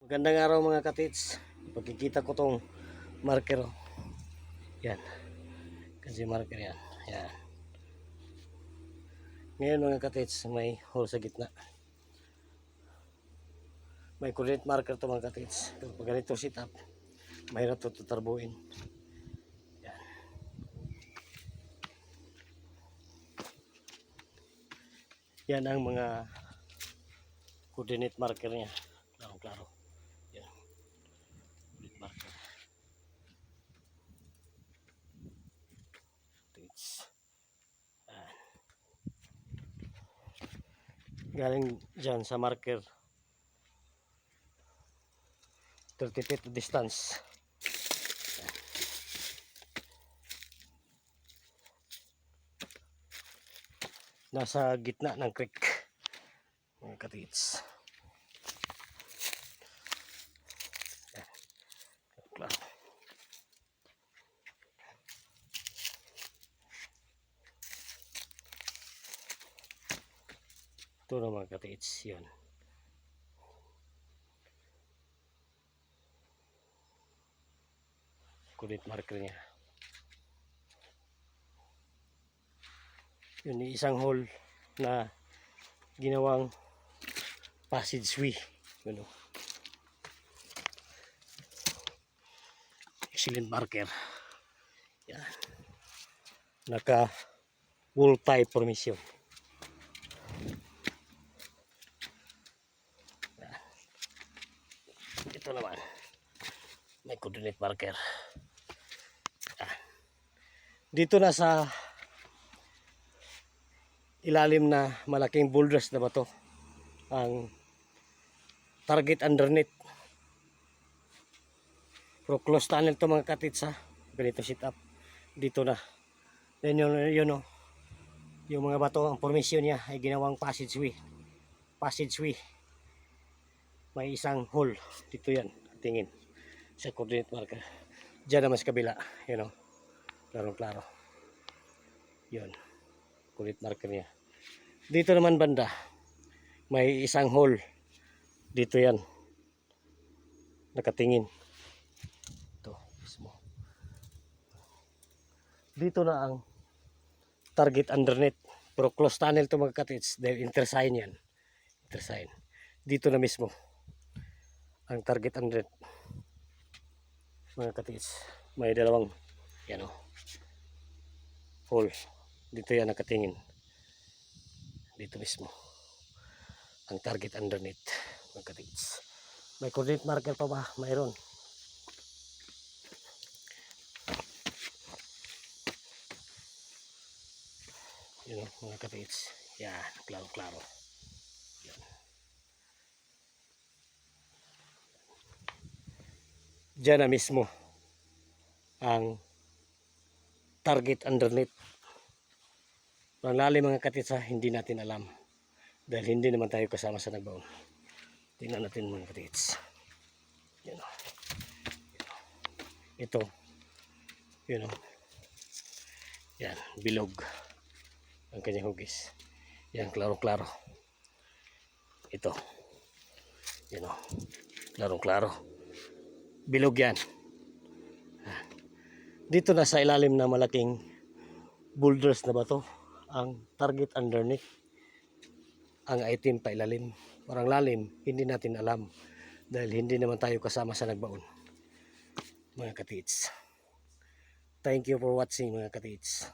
Magandang araw mga katits. Pagkikita ko tong marker. Yan. Kasi marker yan. Yan. Ngayon mga katits, may hole sa gitna. May coordinate marker to mga katits. Pag ganito sit up, mahirap to tutarbuin. Yan. Yan ang mga coordinate marker niya. Klaro-klaro. Yan. Coordinate marker. Galing dyan sa marker 30 feet distance. Nasa gitna ng creek mga katits. Ito na mga katits, yun. Coordinate marker niya. Yun, isang hole na ginawang passageway. Ano? Excellent marker. Yan. Naka wall tie formation. Ito naman may coordinate marker. Dito na sa ilalim na malaking boulders na bato ang target underneath. Pero close tunnel to mga katits ha. Ganito sit up. Dito na. Then yun yung mga bato, ang formation niya ay ginawang passageway. Passageway. May isang hole. Dito yan. Tingin. Sa coordinate marker. Diyan naman sa kabila. Yun o. Klaro-klaro. Yun. Coordinate marker niya. Dito naman banda. May isang hole. Dito yan. Nakatingin. Ito. Mismo. Dito na ang target underneath. Pero close tunnel to mga katits. Dahil intersign yan. Intersign. Dito na mismo. Ang target underneath. Mga katits. May dalawang yan o. Hole. Dito yan nakatingin. Dito mismo. Ang target underneath. Mga katits. May coordinate marker pa ba? Mayroon. Yun o, mga katits. Yan. Klaro-klaro. Yan. Diyan na mismo ang target underneath. Ang lalim mga katits ha, hindi natin alam. Dahil hindi naman tayo kasama sa nagbaon. Tingnan natin mga katits. Yan o. Ito. Yun o. Yan. Bilog. Ang kanyang hugis. Yan. Klaro-klaro. Ito. Yan o. Klaro-klaro. Bilog yan. Dito na sa ilalim na malaking boulders na bato ang target underneath. Ang item pa ilalim. Parang lalim, hindi natin alam. Dahil hindi naman tayo kasama sa nagbaon. Mga katits. Thank you for watching mga katits.